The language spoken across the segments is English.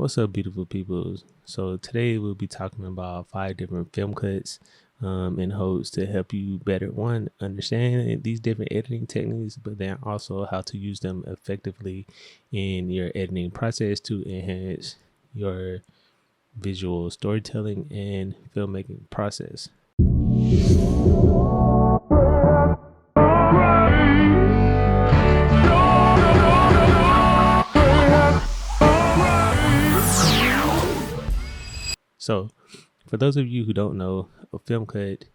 What's up, beautiful people? So today we'll be talking about 5 different film cuts in hopes to help you better understand these different editing techniques, but then also how to use them effectively in your editing process to enhance your visual storytelling and filmmaking process. So, for those of you who don't know, a film cut,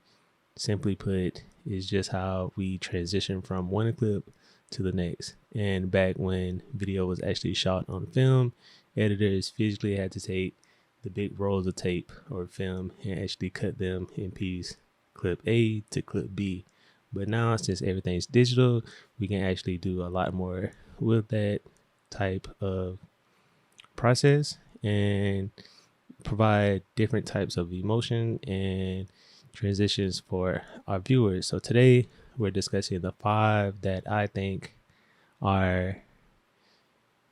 simply put, is just how we transition from one clip to the next. And back when video was actually shot on film, editors physically had to take the big rolls of tape or film and actually cut them in piece, clip A to clip B. But now, since everything's digital, we can actually do a lot more with that type of process and provide different types of emotion and transitions for our viewers. So today we're discussing the 5 that I think are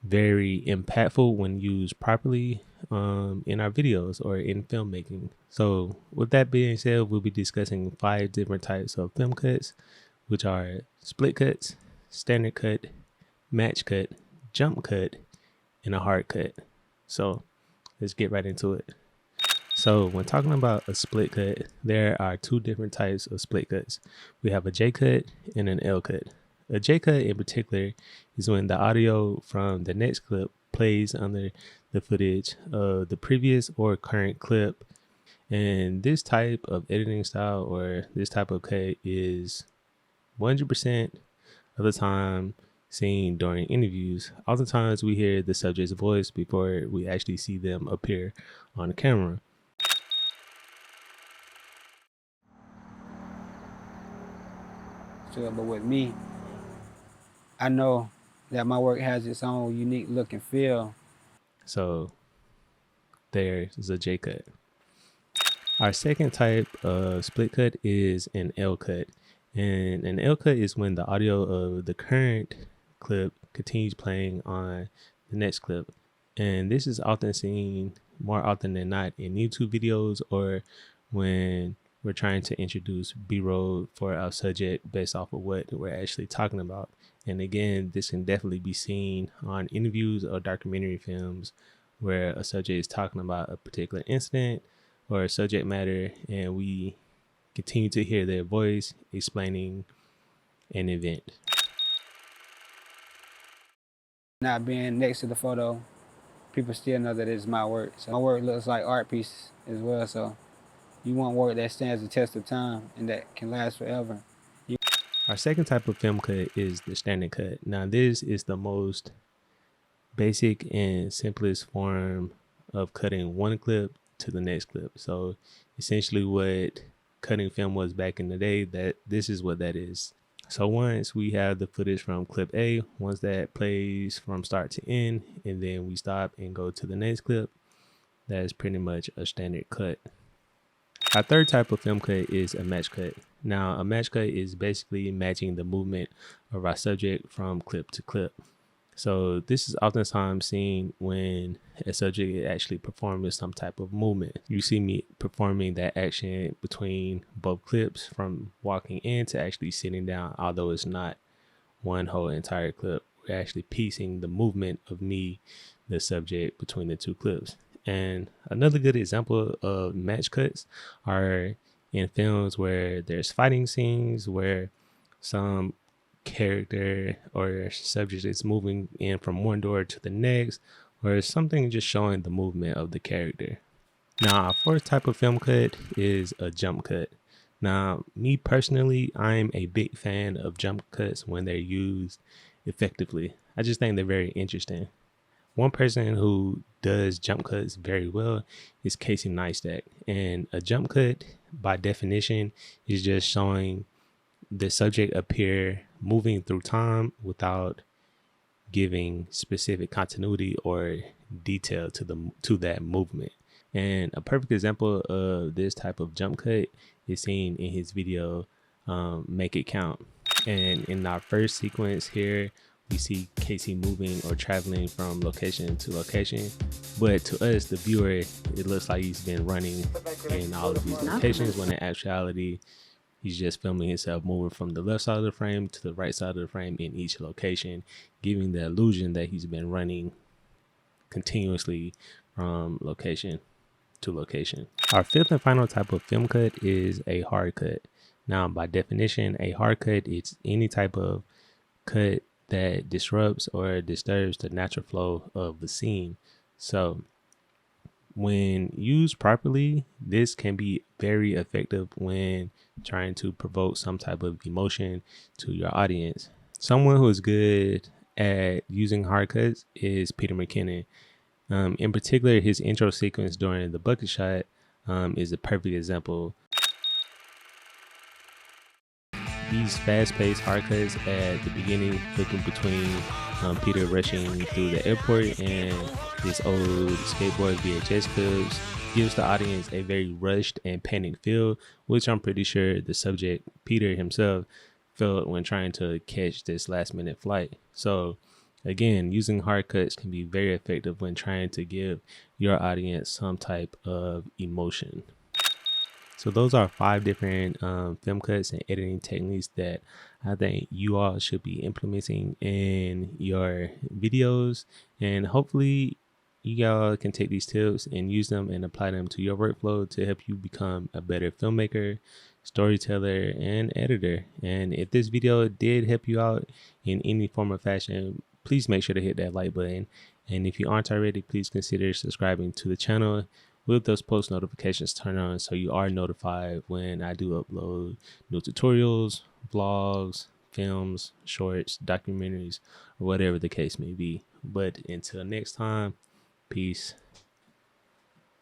very impactful when used properly in our videos or in filmmaking. So with that being said, we'll be discussing 5 different types of film cuts, which are split cuts, standard cut, match cut, jump cut, and a hard cut. So let's get right into it. So when talking about a split cut, there are 2 different types of split cuts. We have a J cut and an L cut. A J cut in particular is when the audio from the next clip plays under the footage of the previous or current clip. And this type of editing style or this type of cut is 100% of the time seen during interviews. Oftentimes we hear the subject's voice before we actually see them appear on the camera. But with me, I know that my work has its own unique look and feel. So there's a J cut. Our second type of split cut is an L cut. And an L cut is when the audio of the current clip continues playing on the next clip. And this is often seen more often than not in YouTube videos or when we're trying to introduce B-roll for our subject based off of what we're actually talking about. And again, this can definitely be seen on interviews or documentary films where a subject is talking about a particular incident or a subject matter, and we continue to hear their voice explaining an event. Not being next to the photo, people still know that it's my work. So my work looks like art pieces as well. So you want work that stands the test of time and that can last forever. Our second type of film cut is the standard cut. Now, this is the most basic and simplest form of cutting one clip to the next clip. So essentially what cutting film was back in the day, that this is what that is. So once we have the footage from clip A, once that plays from start to end, and then we stop and go to the next clip, that is pretty much a standard cut. Our third type of film cut is a match cut. Now, a match cut is basically matching the movement of our subject from clip to clip. So this is oftentimes seen when a subject is actually performing some type of movement. You see me performing that action between both clips from walking in to actually sitting down, although it's not one whole entire clip. We're actually piecing the movement of me, the subject, between the 2 clips. And another good example of match cuts are in films where there's fighting scenes where some character or subject is moving in from one door to the next, or something just showing the movement of the character. Now, our fourth type of film cut is a jump cut. Now, me personally, I'm a big fan of jump cuts when they're used effectively. I just think they're very interesting. One person who does jump cuts very well is Casey Neistat. And a jump cut, by definition, is just showing the subject appear moving through time without giving specific continuity or detail to that movement. And a perfect example of this type of jump cut is seen in his video Make It Count. And in our first sequence here, you see Casey moving or traveling from location to location. But to us, the viewer, it looks like he's been running in all of these locations, when in actuality, he's just filming himself moving from the left side of the frame to the right side of the frame in each location, giving the illusion that he's been running continuously from location to location. Our fifth and final type of film cut is a hard cut. Now, by definition, a hard cut is any type of cut that disrupts or disturbs the natural flow of the scene. So when used properly, this can be very effective when trying to provoke some type of emotion to your audience. Someone who is good at using hard cuts is Peter McKinnon. In particular, his intro sequence during the bucket shot is a perfect example. These fast-paced hard cuts at the beginning, flipping between Peter rushing through the airport and his old skateboard VHS clips, gives the audience a very rushed and panicked feel, which I'm pretty sure the subject, Peter himself, felt when trying to catch this last-minute flight. So again, using hard cuts can be very effective when trying to give your audience some type of emotion. So those are 5 different film cuts and editing techniques that I think you all should be implementing in your videos. And hopefully you all can take these tips and use them and apply them to your workflow to help you become a better filmmaker, storyteller, and editor. And if this video did help you out in any form or fashion, please make sure to hit that like button. And if you aren't already, please consider subscribing to the channel with those post notifications turned on, so you are notified when I do upload new tutorials, vlogs, films, shorts, documentaries, or whatever the case may be. But until next time, peace.